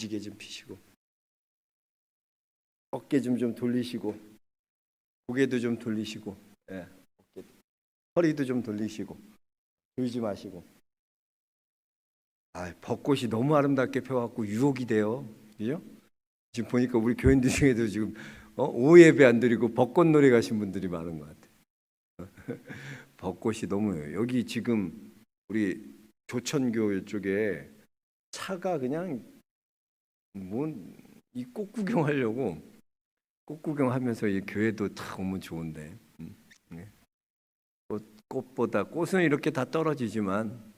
기지개 좀 피시고 어깨 좀 돌리시고 고개도 좀 돌리시고 허리도 좀 돌리시고 졸지 마시고. 벚꽃이 너무 아름답게 펴갖고 유혹이 돼요. 그죠? 지금 보니까 우리 교인들 중에도 지금 오예배 안 드리고 벚꽃 놀이 가신 분들이 많은 것 같아요. 벚꽃이 너무 여기 지금 우리 조천교 쪽에 차가 그냥 이 꽃 구경하려고 꽃 구경하면서 이 교회도 다 오면 좋은데 꽃보다 꽃은 이렇게 다 떨어지지만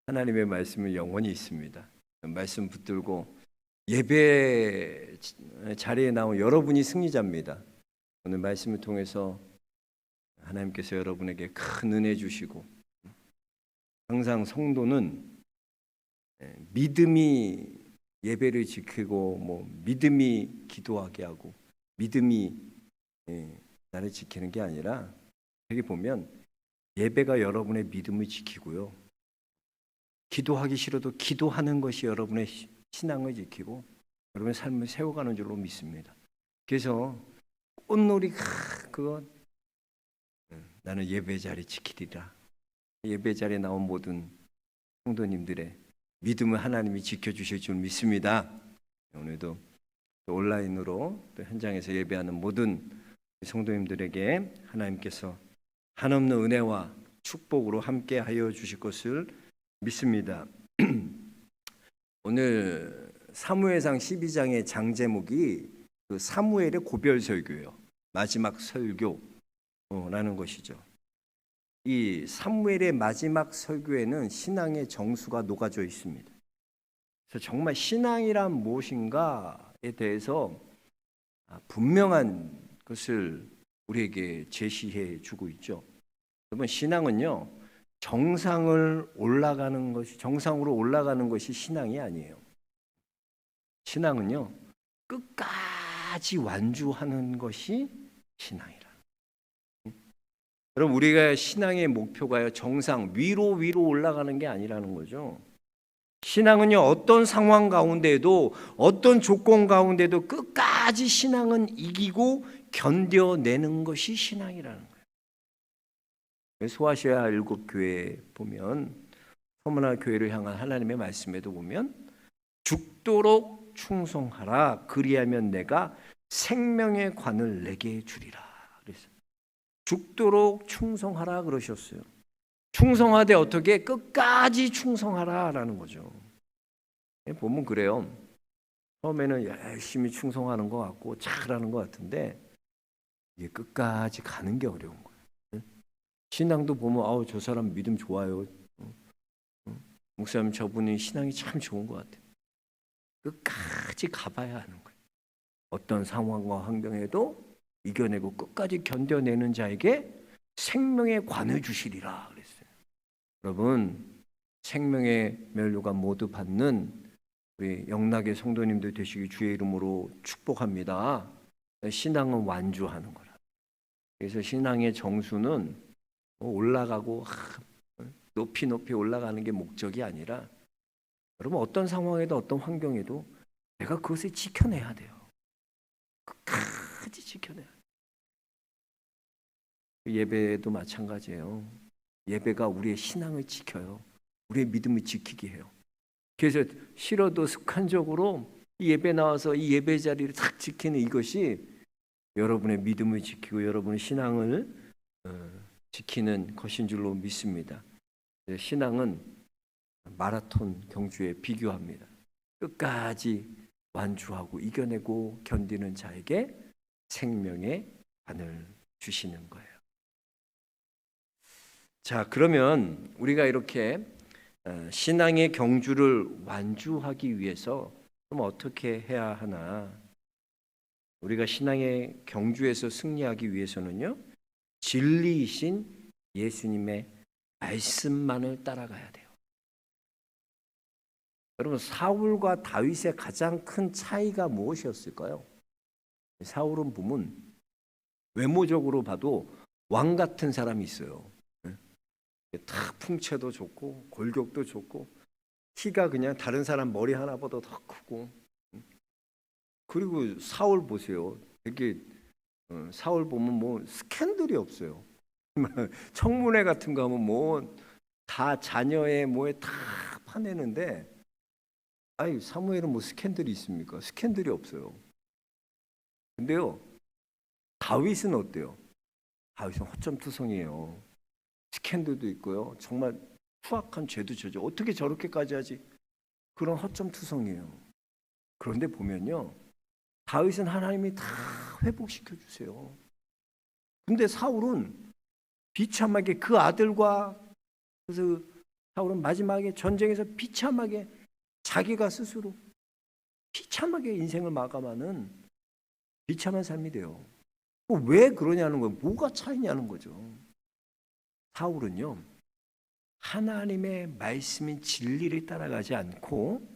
하나님의 말씀은 영원히 있습니다. 말씀 붙들고 예배 자리에 나온 여러분이 승리자입니다. 오늘 말씀을 통해서 하나님께서 여러분에게 큰 은혜 주시고 항상 성도는 믿음이 예배를 지키고 믿음이 기도하게 하고 믿음이 나를 지키는 게 아니라 여기 보면 예배가 여러분의 믿음을 지키고요. 기도하기 싫어도 기도하는 것이 여러분의 신앙을 지키고 여러분의 삶을 세워가는 줄로 믿습니다. 그래서 꽃놀이 그거 나는 예배 자리 지키리라. 예배 자리에 나온 모든 성도님들의 믿음을 하나님이 지켜주실 줄 믿습니다. 오늘도 온라인으로 또 현장에서 예배하는 모든 성도님들에게 하나님께서 한없는 은혜와 축복으로 함께 하여 주실 것을 믿습니다. 오늘 사무엘상 12장의 장 제목이 그 사무엘의 고별 설교예요. 마지막 설교라는 것이죠. 이 사무엘의 마지막 설교에는 신앙의 정수가 녹아져 있습니다. 그래서 정말 신앙이란 무엇인가에 대해서 분명한 것을 우리에게 제시해 주고 있죠. 여러분, 신앙은요, 정상으로 올라가는 것이 신앙이 아니에요. 신앙은요, 끝까지 완주하는 것이 신앙이라. 여러분, 우리가 신앙의 목표가요, 정상 위로 올라가는 게 아니라는 거죠. 신앙은요, 어떤 상황 가운데도 어떤 조건 가운데도 끝까지 신앙은 이기고 견뎌내는 것이 신앙이라는 거예요. 소아시아 7교회에 보면 서머나 교회를 향한 하나님의 말씀에도 보면 죽도록 충성하라 그리하면 내가 생명의 관을 내게 주리라 그랬어요. 죽도록 충성하라 그러셨어요. 충성하되 어떻게 끝까지 충성하라라는 거죠. 보면 그래요. 처음에는 열심히 충성하는 것 같고 잘하는 것 같은데 이게 끝까지 가는 게 어려운 거예요. 신앙도 보면 저 사람 믿음 좋아요. 목사님 저분이 신앙이 참 좋은 것 같아요. 끝까지 가봐야 하는 거예요. 어떤 상황과 환경에도 이겨내고 끝까지 견뎌내는 자에게 생명의 관을 주시리라 그랬어요. 여러분, 생명의 면류관 모두 받는 우리 영락의 성도님들 되시기 주의 이름으로 축복합니다. 신앙은 완주하는 거라. 그래서 신앙의 정수는 올라가고 높이 올라가는 게 목적이 아니라 여러분 어떤 상황에도 어떤 환경에도 내가 그것을 지켜내야 돼요. 끝까지 지켜내야 돼요. 예배도 마찬가지예요. 예배가 우리의 신앙을 지켜요. 우리의 믿음을 지키게 해요. 그래서 싫어도 습관적으로 이 예배 나와서 이 예배 자리를 딱 지키는 이것이 여러분의 믿음을 지키고 여러분의 신앙을 지키는 것인 줄로 믿습니다. 신앙은 마라톤 경주에 비교합니다. 끝까지 완주하고 이겨내고 견디는 자에게 생명의 관을 주시는 거예요. 자, 그러면 우리가 이렇게 신앙의 경주를 완주하기 위해서 그럼 어떻게 해야 하나? 우리가 신앙의 경주에서 승리하기 위해서는요, 진리이신 예수님의 말씀만을 따라가야 돼요. 여러분, 사울과 다윗의 가장 큰 차이가 무엇이었을까요? 사울은 보면 외모적으로 봐도 왕 같은 사람이 있어요. 다 풍채도 좋고 골격도 좋고 키가 그냥 다른 사람 머리 하나보다 더 크고 그리고 사울 보세요. 되게 사울 보면 뭐 스캔들이 없어요. 청문회 같은 거 하면 뭐 다 자녀의 뭐에 다 파내는데, 아니 사무엘은 뭐 스캔들이 있습니까? 스캔들이 없어요. 근데요, 다윗은 어때요? 다윗은 허점투성이에요. 스캔들도 있고요. 정말 추악한 죄도 저죠. 어떻게 저렇게까지 하지? 그런 허점투성이에요. 그런데 보면요, 다윗은 하나님이 다 회복시켜 주세요. 근데 사울은 비참하게 그 아들과, 그래서 사울은 마지막에 전쟁에서 비참하게 자기가 스스로 비참하게 인생을 마감하는 비참한 삶이 돼요. 왜 그러냐는 거예요. 뭐가 차이냐는 거죠. 사울은요, 하나님의 말씀인 진리를 따라가지 않고,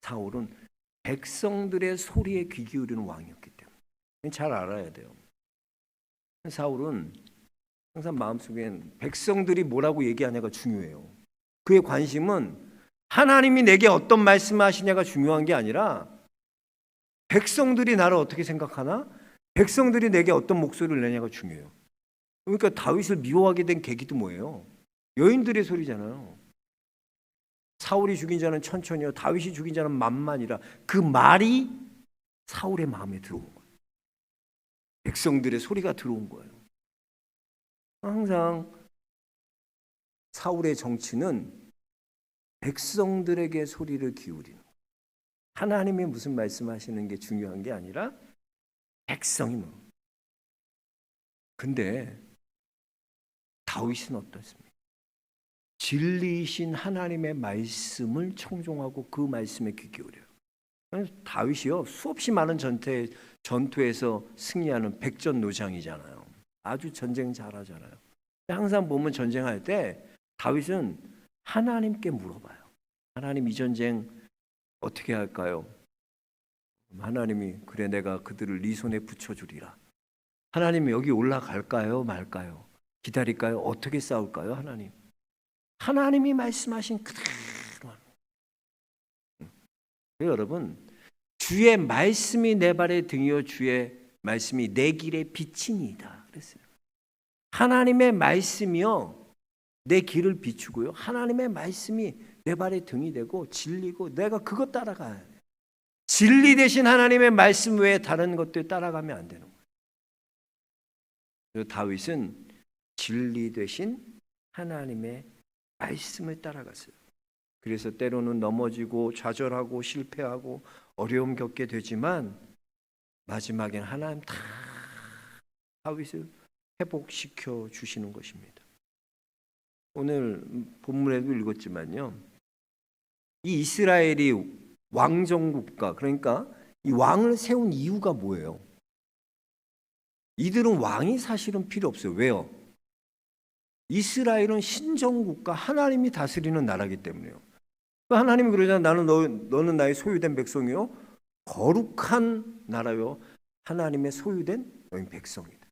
사울은 백성들의 소리에 귀 기울이는 왕이었기 때문에 잘 알아야 돼요. 사울은 항상 마음속엔 백성들이 뭐라고 얘기하냐가 중요해요. 그의 관심은 하나님이 내게 어떤 말씀을 하시냐가 중요한 게 아니라 백성들이 나를 어떻게 생각하나, 백성들이 내게 어떤 목소리를 내냐가 중요해요. 그러니까 다윗을 미워하게 된 계기도 뭐예요? 여인들의 소리잖아요. 사울이 죽인 자는 천천히요, 다윗이 죽인 자는 만만이라. 그 말이 사울의 마음에 들어온 거예요. 백성들의 소리가 들어온 거예요. 항상 사울의 정치는 백성들에게 소리를 기울이는 거예요. 하나님이 무슨 말씀하시는 게 중요한 게 아니라 백성이 뭐. 근데 다윗은 어떻습니까? 진리이신 하나님의 말씀을 청종하고 그 말씀에 귀 기울여요. 다윗이요, 수없이 많은 전투에서 승리하는 백전노장이잖아요. 아주 전쟁 잘하잖아요. 항상 보면 전쟁할 때 다윗은 하나님께 물어봐요. 하나님, 이 전쟁 어떻게 할까요? 하나님이, 그래 내가 그들을 네 손에 붙여주리라. 하나님, 여기 올라갈까요 말까요? 기다릴까요? 어떻게 싸울까요? 하나님, 하나님이 말씀하신 그대로. 여러분, 주의 말씀이 내 발의 등이요 주의 말씀이 내 길의 빛이니이다 그랬어요. 하나님의 말씀이요 내 길을 비추고요, 하나님의 말씀이 내 발의 등이 되고 진리고, 내가 그것 따라가야 돼요. 진리 대신 하나님의 말씀 외에 다른 것들 따라가면 안 되는 거예요. 다윗은 진리 대신 하나님의 말씀을 따라갔어요. 그래서 때로는 넘어지고 좌절하고 실패하고 어려움 겪게 되지만 마지막엔 하나님 다 다윗을 회복시켜 주시는 것입니다. 오늘 본문에도 읽었지만요, 이 이스라엘이 왕정국가, 그러니까 이 왕을 세운 이유가 뭐예요? 이들은 왕이 사실은 필요 없어요. 왜요? 이스라엘은 신정국가, 하나님이 다스리는 나라이기 때문에요. 하나님이 그러잖아요. 너는 나의 소유된 백성이요, 거룩한 나라요, 하나님의 소유된 너희 백성이다.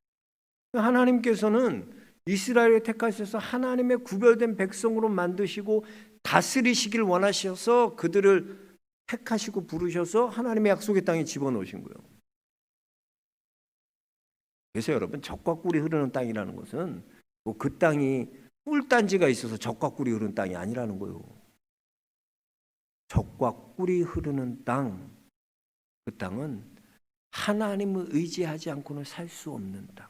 하나님께서는 이스라엘을 택하셔서 하나님의 구별된 백성으로 만드시고 다스리시길 원하셔서 그들을 택하시고 부르셔서 하나님의 약속의 땅에 집어넣으신 거예요. 그래서 여러분, 젖과 꿀이 흐르는 땅이라는 것은 뭐 그 땅이 꿀단지가 있어서 젖과 꿀이 흐르는 땅이 아니라는 거예요. 젖과 꿀이 흐르는 땅, 그 땅은 하나님을 의지하지 않고는 살 수 없는 땅.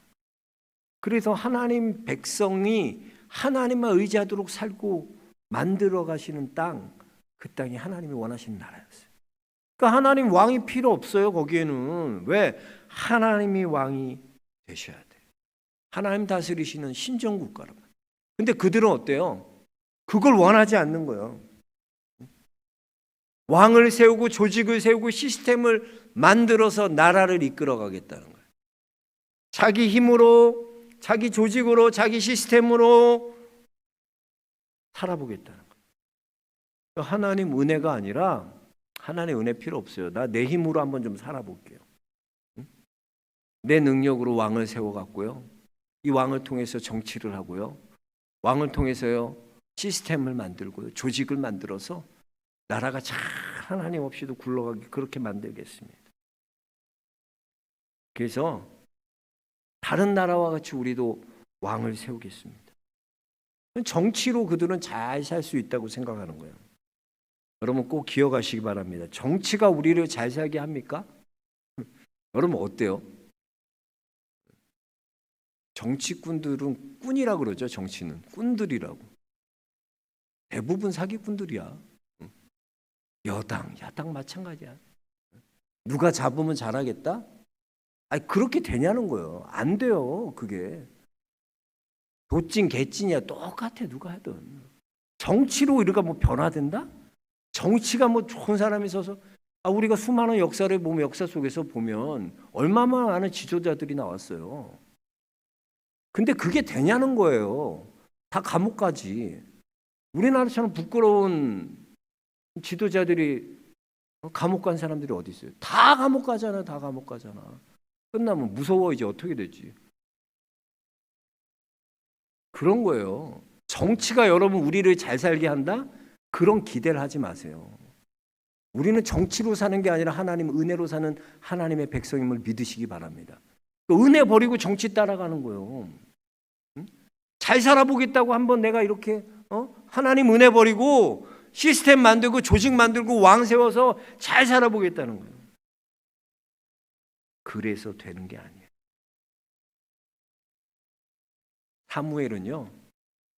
그래서 하나님 백성이 하나님만 의지하도록 살고 만들어 가시는 땅, 그 땅이 하나님이 원하시는 나라였어요. 그러니까 하나님 왕이 필요 없어요. 거기에는. 왜? 하나님이 왕이 되셔야 돼요. 하나님 다스리시는 신정국가라고. 근데 그들은 어때요? 그걸 원하지 않는 거예요. 왕을 세우고 조직을 세우고 시스템을 만들어서 나라를 이끌어 가겠다는 거예요. 자기 힘으로, 자기 조직으로, 자기 시스템으로 살아보겠다는 거예요. 하나님 은혜가 아니라, 하나님 은혜 필요 없어요. 나 내 힘으로 한번 좀 살아볼게요. 내 능력으로 왕을 세워갖고요, 이 왕을 통해서 정치를 하고요, 왕을 통해서요 시스템을 만들고요, 조직을 만들어서 나라가 잘 하나님 없이도 굴러가게 그렇게 만들겠습니다. 그래서 다른 나라와 같이 우리도 왕을 세우겠습니다. 정치로 그들은 잘 살 수 있다고 생각하는 거예요. 여러분 꼭 기억하시기 바랍니다. 정치가 우리를 잘 살게 합니까? 여러분 어때요? 정치꾼들은 꾼이라고 그러죠. 정치는 꾼들이라고. 대부분 사기꾼들이야. 여당, 야당 마찬가지야. 누가 잡으면 잘하겠다? 아니 그렇게 되냐는 거예요. 안 돼요. 그게 도찐 개찐이야. 똑같아 누가 하든. 정치로 우리가 뭐 변화된다? 정치가 뭐 좋은 사람이 있어서 우리가 수많은 역사를 보면 역사 속에서 보면 얼마나 많은 지도자들이 나왔어요. 근데 그게 되냐는 거예요. 다 감옥 가지. 우리나라처럼 부끄러운 지도자들이 감옥 간 사람들이 어디 있어요? 다 감옥 가잖아. 다 감옥 가잖아. 끝나면 무서워. 이제 어떻게 되지? 그런 거예요. 정치가 여러분 우리를 잘 살게 한다? 그런 기대를 하지 마세요. 우리는 정치로 사는 게 아니라 하나님 은혜로 사는 하나님의 백성임을 믿으시기 바랍니다. 은혜 버리고 정치 따라가는 거예요. 잘 살아보겠다고 한번 내가 이렇게 하나님 은혜 버리고 시스템 만들고 조직 만들고 왕 세워서 잘 살아보겠다는 거예요. 그래서 되는 게 아니에요. 사무엘은요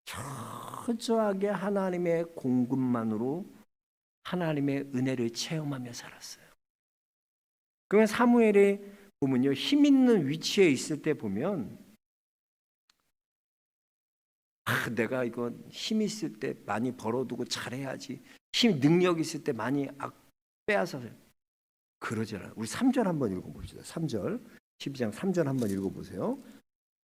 철저하게 하나님의 공급만으로 하나님의 은혜를 체험하며 살았어요. 그러면 사무엘에 보면요 힘 있는 위치에 있을 때 보면 내가 이거 힘 있을 때 많이 벌어두고 잘해야지. 능력 있을 때 많이 빼앗아서 그러잖아요. 우리 3절 한번 읽어봅시다. 3절 12장 3절 한번 읽어보세요.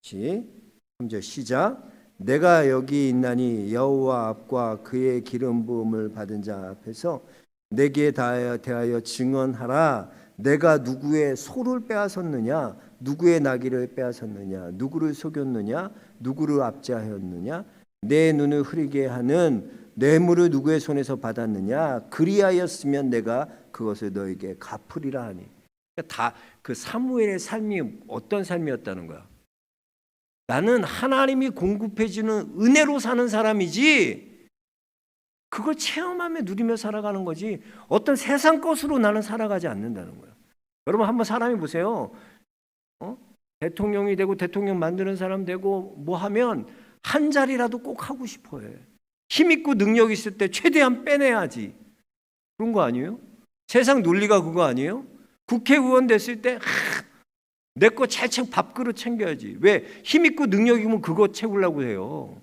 3절 시작. 내가 여기 있나니 여호와 앞과 그의 기름 부음을 받은 자 앞에서 내게 대하여 증언하라. 내가 누구의 소를 빼앗았느냐, 누구의 나귀를 빼앗았느냐, 누구를 속였느냐, 누구를 압제하였느냐, 내 눈을 흐리게 하는 뇌물을 누구의 손에서 받았느냐, 그리하였으면 내가 그것을 너에게 갚으리라 하니. 다 그 사무엘의 삶이 어떤 삶이었다는 거야. 나는 하나님이 공급해 주는 은혜로 사는 사람이지 그걸 체험하며 누리며 살아가는 거지 어떤 세상 것으로 나는 살아가지 않는다는 거예요. 여러분 한번 사람이 보세요. 대통령이 되고 대통령 만드는 사람 되고 뭐 하면 한 자리라도 꼭 하고 싶어 해. 힘 있고 능력 있을 때 최대한 빼내야지. 그런 거 아니에요? 세상 논리가 그거 아니에요? 국회의원 됐을 때 내 거 잘 밥그릇 챙겨야지. 왜? 힘 있고 능력 있으면 그거 채우려고 해요.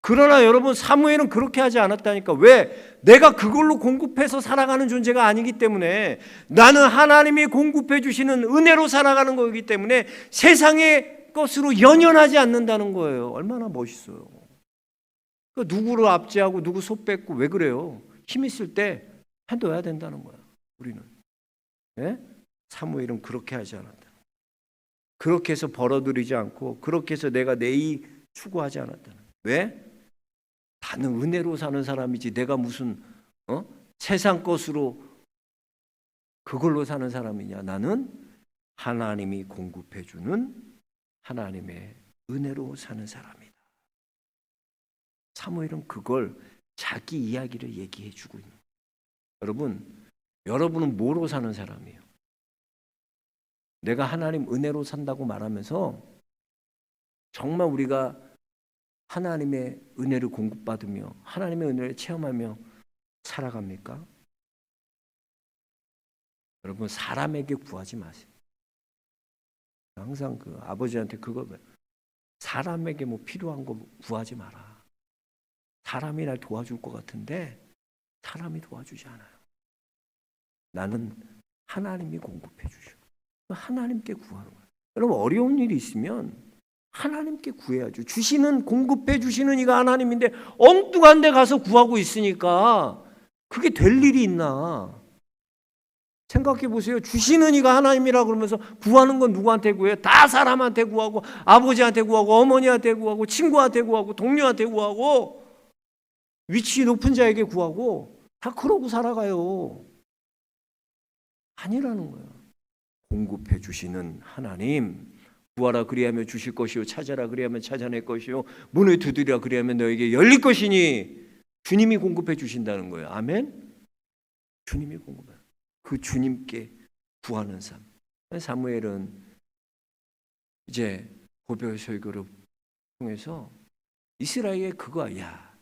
그러나 여러분 사무엘은 그렇게 하지 않았다니까. 왜? 내가 그걸로 공급해서 살아가는 존재가 아니기 때문에 나는 하나님이 공급해 주시는 은혜로 살아가는 거기 때문에 세상의 것으로 연연하지 않는다는 거예요. 얼마나 멋있어요. 그러니까 누구를 압제하고 누구 소 뺏고 왜 그래요? 힘 있을 때 해둬야 된다는 거야. 우리는. 네? 사무엘은 그렇게 하지 않았다. 그렇게 해서 벌어들이지 않고 그렇게 해서 내가 내 이익 추구하지 않았다. 왜? 나는 은혜로 사는 사람이지 내가 무슨 세상 것으로 그걸로 사는 사람이냐. 나는 하나님이 공급해 주는 하나님의 은혜로 사는 사람이다. 사무엘은 그걸 자기 이야기를 얘기해 주고 있는 거예요. 여러분은 뭐로 사는 사람이에요? 내가 하나님 은혜로 산다고 말하면서 정말 우리가 하나님의 은혜를 공급받으며 하나님의 은혜를 체험하며 살아갑니까? 여러분 사람에게 구하지 마세요. 항상 그 아버지한테 그거 사람에게 뭐 필요한 거 구하지 마라. 사람이 날 도와줄 것 같은데 사람이 도와주지 않아요. 나는 하나님이 공급해 주셔. 하나님께 구하는 거예요. 여러분 어려운 일이 있으면 하나님께 구해야죠. 공급해 주시는 이가 하나님인데 엉뚱한 데 가서 구하고 있으니까 그게 될 일이 있나. 생각해 보세요. 주시는 이가 하나님이라 그러면서 구하는 건 누구한테 구해요? 다 사람한테 구하고 아버지한테 구하고 어머니한테 구하고 친구한테 구하고 동료한테 구하고 위치 높은 자에게 구하고 다 그러고 살아가요. 아니라는 거예요. 공급해 주시는 하나님, 구하라 그리하면 주실 것이요 찾아라 그리하면 찾아낼 것이요 문을 두드리라 그리하면 너에게 열릴 것이니 주님이 공급해 주신다는 거예요. 아멘. 주님이 공급해. 그 주님께 구하는 삶. 사무엘은 이제 고별 설교를 통해서 이스라엘의 그거, 야,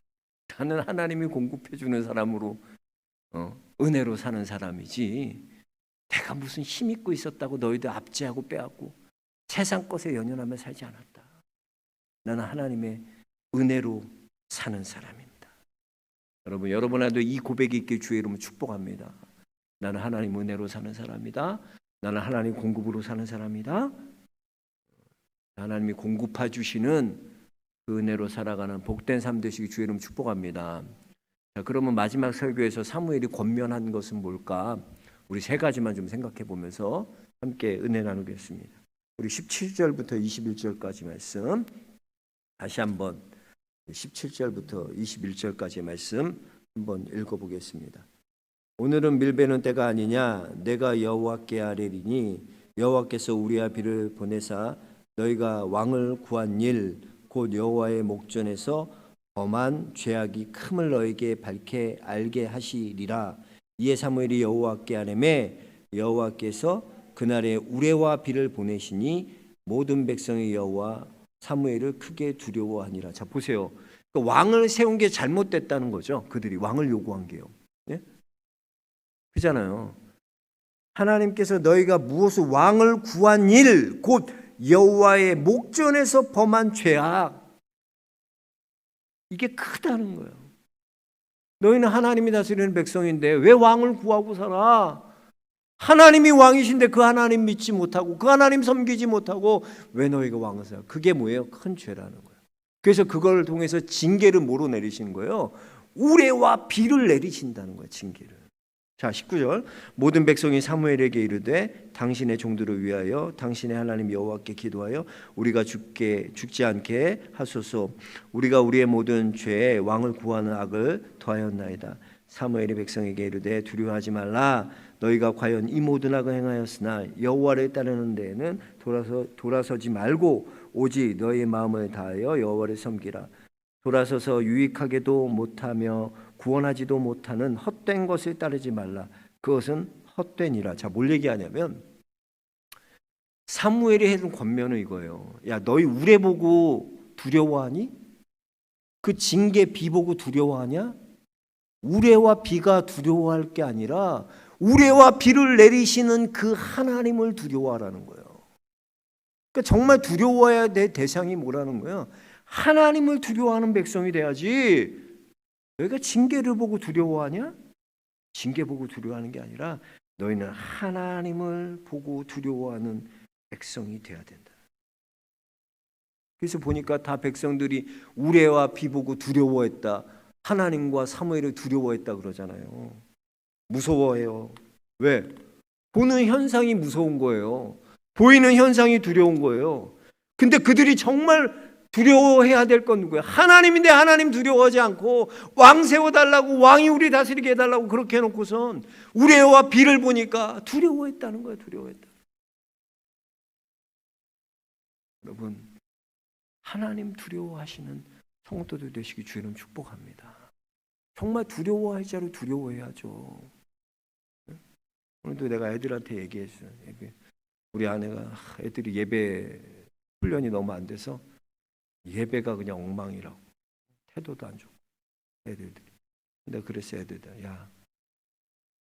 나는 하나님이 공급해 주는 사람으로 은혜로 사는 사람이지 내가 무슨 힘 있고 있었다고 너희들 압제하고 빼앗고 세상 것에 연연하며 살지 않았다. 나는 하나님의 은혜로 사는 사람입니다. 여러분한테도 이 고백이 있길 주의 이름으로 축복합니다. 나는 하나님 은혜로 사는 사람이다. 나는 하나님 공급으로 사는 사람이다. 하나님이 공급해 주시는 그 은혜로 살아가는 복된 삶 되시기 주의 이름 축복합니다. 자, 그러면 마지막 설교에서 사무엘이 권면한 것은 뭘까? 우리 세 가지만 좀 생각해 보면서 함께 은혜 나누겠습니다. 우리 17절부터 21절까지 말씀 다시 한번 17절부터 21절까지 말씀 한번 읽어보겠습니다. 오늘은 밀베는 때가 아니냐? 내가 여호와께 아뢰리니 여호와께서 우리와 비를 보내사 너희가 왕을 구한 일 곧 여호와의 목전에서 범한 죄악이 큼을 너에게 밝게 알게 하시리라. 이에 사무엘이 여호와께 아뢰매 여호와께서 그날에 우레와 비를 보내시니 모든 백성의 여호와 사무엘을 크게 두려워하니라. 자, 보세요. 그러니까 왕을 세운 게 잘못됐다는 거죠. 그들이 왕을 요구한 게요. 예? 그잖아요. 하나님께서 너희가 무엇을 왕을 구한 일 곧 여호와의 목전에서 범한 죄악, 이게 크다는 거예요. 너희는 하나님이 다스리는 백성인데 왜 왕을 구하고 살아? 하나님이 왕이신데 그 하나님 믿지 못하고 그 하나님 섬기지 못하고 왜 너희가 왕을 살아? 그게 뭐예요? 큰 죄라는 거예요. 그래서 그걸 통해서 징계를 뭐로 내리시는 거예요? 우레와 비를 내리신다는 거예요. 징계를. 자, 19절. 모든 백성이 사무엘에게 이르되 당신의 종들을 위하여 당신의 하나님 여호와께 기도하여 우리가 죽지 않게 하소서. 우리가 우리의 모든 죄에 왕을 구하는 악을 더하였나이다. 사무엘이 백성에게 이르되 두려워하지 말라. 너희가 과연 이 모든 악을 행하였으나 여호와를 따르는 데에는 돌아서지 말고 오직 너희의 마음을 다하여 여호와를 섬기라. 돌아서서 유익하게도 못하며 구원하지도 못하는 헛된 것을 따르지 말라. 그것은 헛되니라. 자, 뭘 얘기하냐면 사무엘이 해준 권면은 이거예요. 야, 너희 우레 보고 두려워하니? 그 징계 비 보고 두려워하냐? 우레와 비가 두려워할 게 아니라 우레와 비를 내리시는 그 하나님을 두려워하라는 거예요. 그러니까 정말 두려워해야 될 대상이 뭐라는 거예요? 하나님을 두려워하는 백성이 돼야지. 너희가 징계를 보고 두려워하냐? 징계 보고 두려워하는 게 아니라 너희는 하나님을 보고 두려워하는 백성이 돼야 된다. 그래서 보니까 다 백성들이 우레와 비 보고 두려워했다. 하나님과 사무엘을 두려워했다 그러잖아요. 무서워해요. 왜? 보는 현상이 무서운 거예요. 보이는 현상이 두려운 거예요. 근데 그들이 정말 두려워해야 될 건 누구야? 하나님인데 하나님 두려워하지 않고 왕 세워달라고, 왕이 우리 다스리게 해달라고 그렇게 해놓고선 우레와 비를 보니까 두려워했다는 거예요. 두려워했다. 여러분, 하나님 두려워하시는 성도들 되시기 주님 축복합니다. 정말 두려워할 자로 두려워해야죠. 오늘도 내가 애들한테 얘기했어요. 우리 아내가 애들이 예배 훈련이 너무 안 돼서 예배가 그냥 엉망이라고, 태도도 안 좋고 애들들이. 근데 그랬어요. 애들들, 야,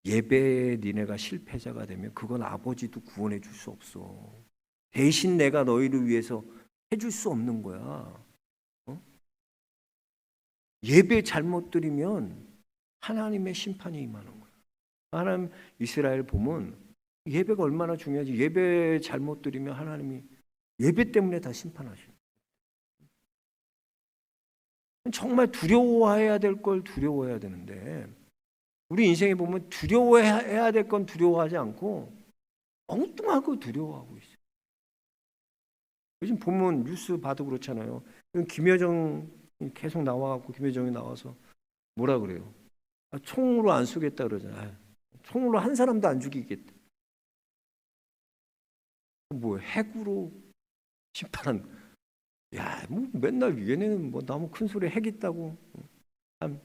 예배에 니네가 실패자가 되면 그건 아버지도 구원해 줄 수 없어. 대신 내가 너희를 위해서 해줄 수 없는 거야. 예배 잘못 드리면 하나님의 심판이 임하는 거야. 하나님, 이스라엘 보면 예배가 얼마나 중요하지. 예배 잘못 드리면 하나님이 예배 때문에 다 심판하셔. 정말 두려워해야 될 걸 두려워해야 되는데 우리 인생에 보면 두려워해야 될 건 두려워하지 않고 엉뚱하고 두려워하고 있어요. 요즘 보면 뉴스 봐도 그렇잖아요. 김여정 계속 나와갖고 김여정이 나와서 뭐라 그래요? 총으로 안 쏘겠다 그러잖아요. 총으로 한 사람도 안 죽이겠다. 뭐 핵으로 심판한, 야, 뭐 맨날 얘네는 뭐 너무 큰 소리 핵 있다고. 한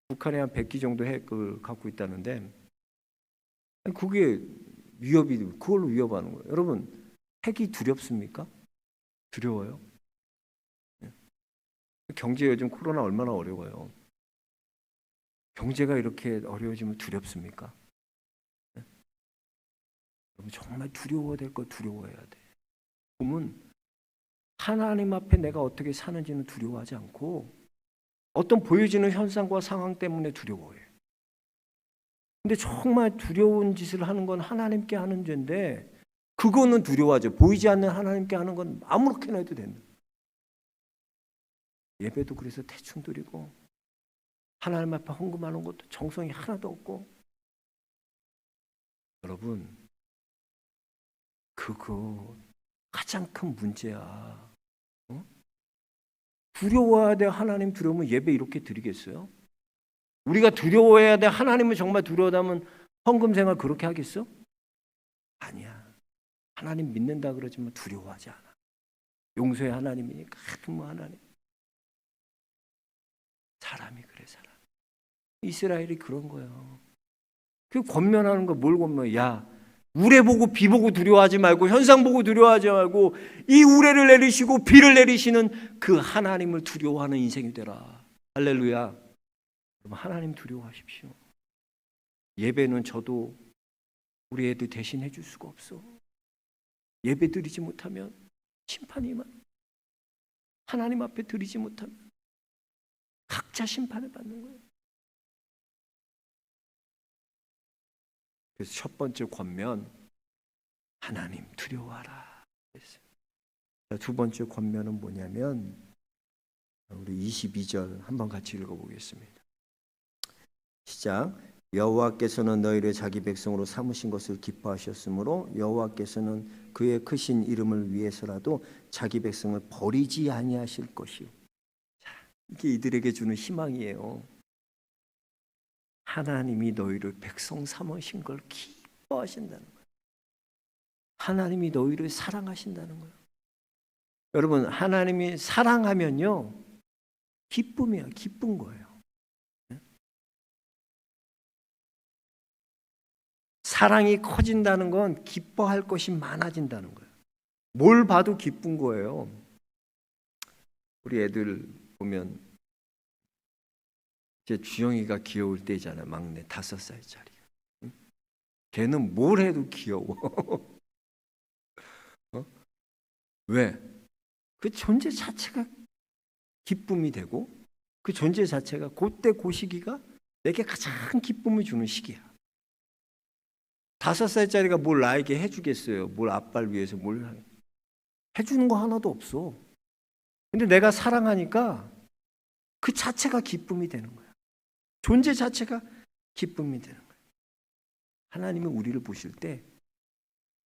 북한에 한 100기 정도 핵을 갖고 있다는데, 그게 위협이, 그걸로 위협하는 거예요. 여러분, 핵이 두렵습니까? 두려워요? 경제 요즘 코로나 얼마나 어려워요. 경제가 이렇게 어려워지면 두렵습니까? 여러분, 정말 두려워야 될 거 두려워해야 돼. 보면 하나님 앞에 내가 어떻게 사는지는 두려워하지 않고 어떤 보여지는 현상과 상황 때문에 두려워해. 근데 정말 두려운 짓을 하는 건 하나님께 하는 죄인데, 그거는 두려워하죠. 보이지 않는 하나님께 하는 건 아무렇게나 해도 된다. 예배도 그래서 대충 드리고, 하나님 앞에 헌금하는 것도 정성이 하나도 없고. 여러분, 그거 가장 큰 문제야. 두려워해야 돼. 하나님 두려우면 예배 이렇게 드리겠어요? 우리가 두려워해야 돼. 하나님을 정말 두려워하면 헌금 생활 그렇게 하겠어? 아니야. 하나님 믿는다 그러지만 두려워하지 않아. 용서의 하나님이니까. 뭐 하나님. 사람이 그래, 사람. 이스라엘이 그런 거예요. 그 권면하는 거 뭘 권면해? 야, 우레 보고 비 보고 두려워하지 말고, 현상 보고 두려워하지 말고, 이 우레를 내리시고 비를 내리시는 그 하나님을 두려워하는 인생이 되라. 할렐루야. 하나님 두려워하십시오. 예배는 저도 우리 애들 대신 해줄 수가 없어. 예배 드리지 못하면 심판이 임한. 하나님 앞에 드리지 못하면 각자 심판을 받는 거예요. 그래서 첫 번째 권면, 하나님 두려워하라. 두 번째 권면은 뭐냐면, 우리 22절 한번 같이 읽어보겠습니다. 시작. 여호와께서는 너희를 자기 백성으로 삼으신 것을 기뻐하셨으므로 여호와께서는 그의 크신 이름을 위해서라도 자기 백성을 버리지 아니하실 것이요. 이게 이들에게 주는 희망이에요. 하나님이 너희를 백성 삼으신 걸 기뻐하신다는 거예요. 하나님이 너희를 사랑하신다는 거예요. 여러분, 하나님이 사랑하면요, 기쁨이야. 기쁜 거예요. 사랑이 커진다는 건 기뻐할 것이 많아진다는 거예요. 뭘 봐도 기쁜 거예요. 우리 애들 보면 이제 주영이가 귀여울 때잖아요. 막내 5살짜리. 걔는 뭘 해도 귀여워. 왜? 그 존재 자체가 기쁨이 되고, 그 존재 자체가 그때 그 시기가 내게 가장 기쁨을 주는 시기야. 5살짜리가 뭘 나에게 해주겠어요? 뭘 아빠를 위해서 뭘 해주는 거 하나도 없어. 근데 내가 사랑하니까 그 자체가 기쁨이 되는 거야. 존재 자체가 기쁨이 되는 거야. 하나님은 우리를 보실 때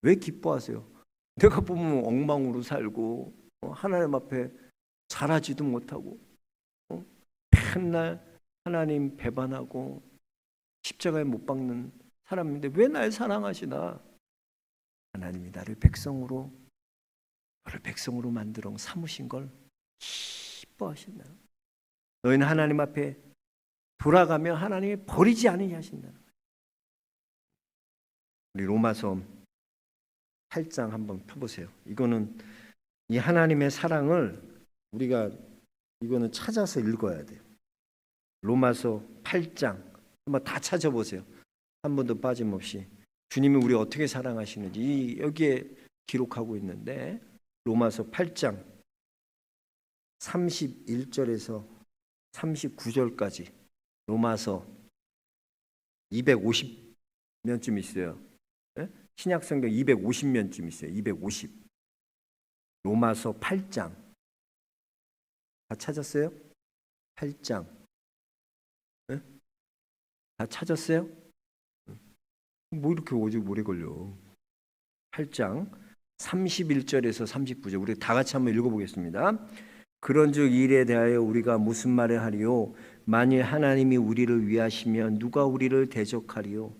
왜 기뻐하세요? 내가 보면 엉망으로 살고, 하나님 앞에 잘하지도 못하고, 맨날 하나님 배반하고 십자가에 못 박는 사람인데 왜 날 사랑하시나? 하나님이 나를 백성으로, 너를 백성으로 만들어 삼으신 걸 기뻐하신다. 너희는 하나님 앞에 돌아가면 하나님이 버리지 않으냐 하신다는 거예요. 우리 로마서 8장 한번 펴보세요. 이거는 이 하나님의 사랑을 우리가 이거는 찾아서 읽어야 돼요. 로마서 8장 한번 다 찾아보세요. 한 번도 빠짐없이 주님이 우리 어떻게 사랑하시는지 여기에 기록하고 있는데, 로마서 8장 31절에서 39절까지 로마서 250면쯤 있어요. 신약성경 250면쯤 있어요. 250. 로마서 8장 다 찾았어요? 8장 다 찾았어요? 뭐 이렇게 오래 걸려. 8장 31절에서 39절 우리 다 같이 한번 읽어보겠습니다. 그런즉 일에 대하여 우리가 무슨 말을 하리요? 만일 하나님이 우리를 위하시면 누가 우리를 대적하리요?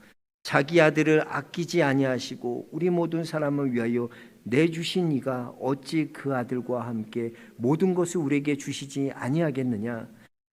자기 아들을 아끼지 아니하시고 우리 모든 사람을 위하여 내주신 이가 어찌 그 아들과 함께 모든 것을 우리에게 주시지 아니하겠느냐.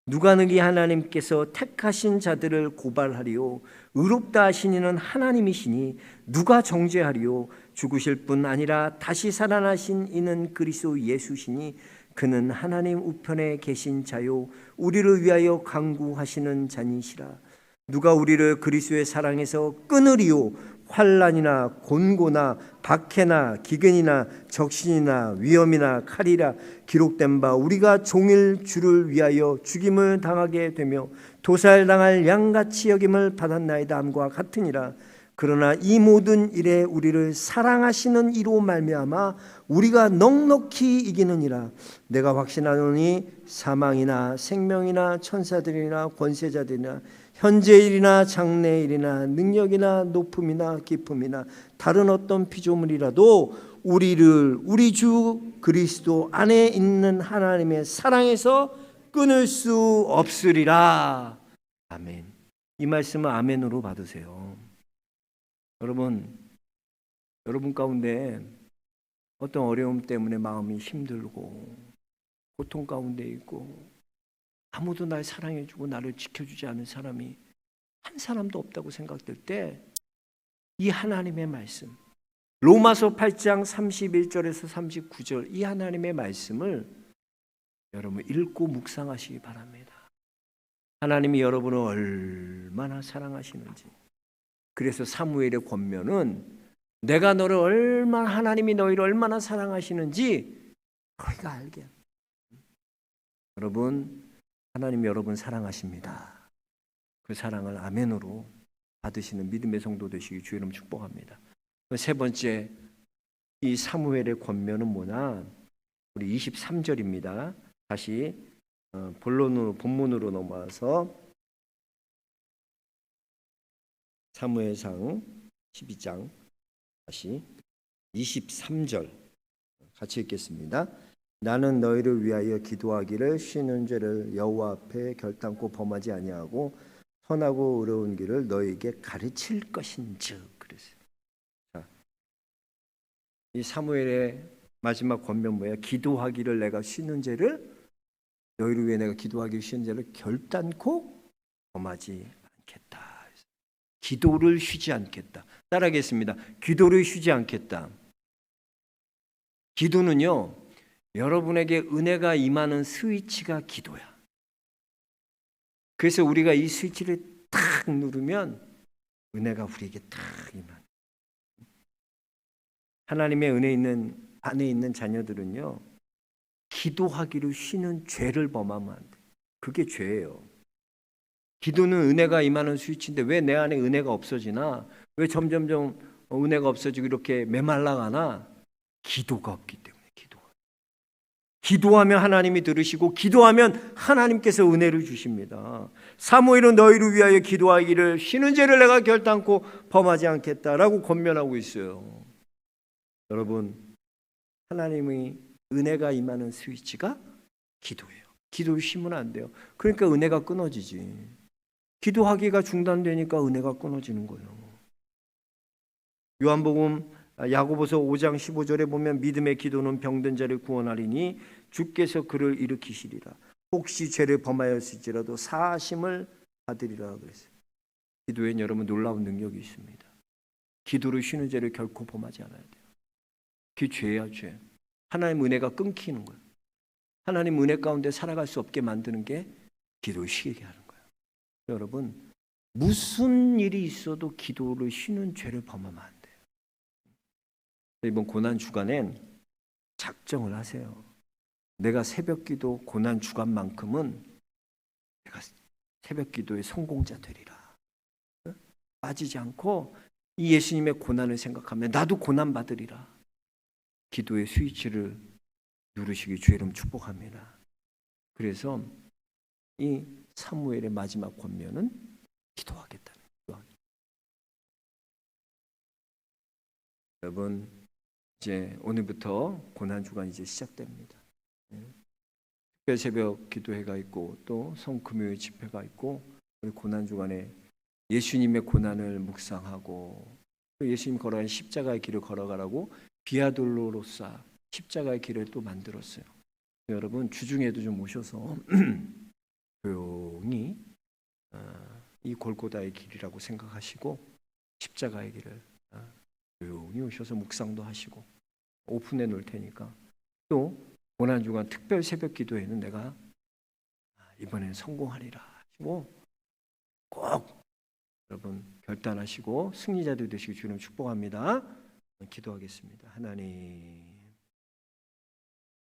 누가 너희 하나님께서 택하신 자들을 고발하리요 의롭다 하신 이는 하나님이시니 누가 정죄하리요. 죽으실 뿐 아니라 다시 살아나신 이는 그리스도 예수시니 그는 하나님 우편에 계신 자요 우리를 위하여 간구하시는 자니시라. 누가 우리를 그리스도의 사랑에서 끊으리요. 환난이나 곤고나 박해나 기근이나 적신이나 위험이나 칼이라 기록된 바 우리가 종일 주를 위하여 죽임을 당하게 되며 도살당할 양같이 여김을 받았나이다 함과 같으니라. 그러나 이 모든 일에 우리를 사랑하시는 이로 말미암아 우리가 넉넉히 이기느니라. 내가 확신하노니 사망이나 생명이나 천사들이나 권세자들이나 현재일이나 장래일이나 능력이나 높음이나 깊음이나 다른 어떤 피조물이라도 우리를 우리 주 그리스도 안에 있는 하나님의 사랑에서 끊을 수 없으리라. 아멘. 이 말씀은 아멘으로 받으세요. 여러분 가운데 어떤 어려움 때문에 마음이 힘들고 고통 가운데 있고 아무도 날 사랑해주고 나를 지켜주지 않은 사람이 한 사람도 없다고 생각될 때 이 하나님의 말씀 로마서 8장 31절에서 39절 이 하나님의 말씀을 여러분 읽고 묵상하시기 바랍니다. 하나님이 여러분을 얼마나 사랑하시는지. 그래서 사무엘의 권면은 내가 너를 얼마나 하나님이 너희를 얼마나 사랑하시는지 너희가 알게. 여러분 하나님이 여러분 사랑하십니다. 그 사랑을 아멘으로 받으시는 믿음의 성도 되시기 주의 이름 축복합니다. 세 번째 이 사무엘의 권면은 뭐냐? 우리 23절입니다. 다시 본문으로 넘어와서 사무엘상 12장 다시 23절 같이 읽겠습니다. 나는 너희를 위하여 기도하기를 쉬는 죄를 여호와 앞에 결단코 범하지 아니하고 선하고 의로운 길을 너희에게 가르칠 것인즉. 그랬어요. 자, 이 사무엘의 마지막 권면 뭐야? 기도하기를 내가 쉬는 죄를 너희를 위해 내가 기도하기를 쉬는 죄를 결단코 범하지 않겠다. 기도를 쉬지 않겠다. 따라하겠습니다. 기도를 쉬지 않겠다. 기도는요. 여러분에게 은혜가 임하는 스위치가 기도야. 그래서 우리가 이 스위치를 탁 누르면 은혜가 우리에게 탁 임한. 하나님의 은혜 있는 안에 있는 자녀들은요. 기도하기를 쉬는 죄를 범하면 안 돼. 그게 죄예요. 기도는 은혜가 임하는 스위치인데 왜 내 안에 은혜가 없어지나? 왜 점점점 은혜가 없어지고 이렇게 메말라가나? 기도가 없기 때문에. 기도하면 하나님이 들으시고 기도하면 하나님께서 은혜를 주십니다. 사무엘은 너희를 위하여 기도하기를 쉬는 죄를 내가 결단코 범하지 않겠다라고 권면하고 있어요. 여러분 하나님의 은혜가 임하는 스위치가 기도예요. 기도를 쉬면 안 돼요. 그러니까 은혜가 끊어지지. 기도하기가 중단되니까 은혜가 끊어지는 거예요. 요한복음 야고보서 5장 15절에 보면 믿음의 기도는 병든 자를 구원하리니 주께서 그를 일으키시리라. 혹시 죄를 범하였을지라도 사하심을 받으리라 그랬어요. 기도엔 여러분 놀라운 능력이 있습니다. 기도를 쉬는 죄를 결코 범하지 않아야 돼요. 그게 죄야 죄. 하나님 은혜가 끊기는 거예요. 하나님 은혜 가운데 살아갈 수 없게 만드는 게 기도를 쉬게 하는 거예요. 여러분 무슨 일이 있어도 기도를 쉬는 죄를 범하면 안 돼요. 이번 고난 주간엔 작정을 하세요. 내가 새벽기도 고난 주간만큼은 내가 새벽기도의 성공자 되리라. 빠지지 않고 이 예수님의 고난을 생각하면 나도 고난 받으리라. 기도의 스위치를 누르시기 주의 이름 축복합니다. 그래서 이 사무엘의 마지막 권면은 기도하겠다는 거예요. 여러분 이제 오늘부터 고난 주간 이제 시작됩니다. 특별 새벽 기도회가 있고 또 성금요일 집회가 있고 우리 고난 주간에 예수님의 고난을 묵상하고 또 예수님 걸어간 십자가의 길을 걸어가라고 비아돌로로사 십자가의 길을 또 만들었어요. 여러분 주중에도 좀 오셔서 조용히 이 골고다의 길이라고 생각하시고 십자가의 길을 조용히 오셔서 묵상도 하시고 오픈해 놓을 테니까 또 고난주간 특별 새벽 기도에는 내가 이번엔 성공하리라 하시고 꼭 여러분 결단하시고 승리자들 되시길 주님 축복합니다. 기도하겠습니다. 하나님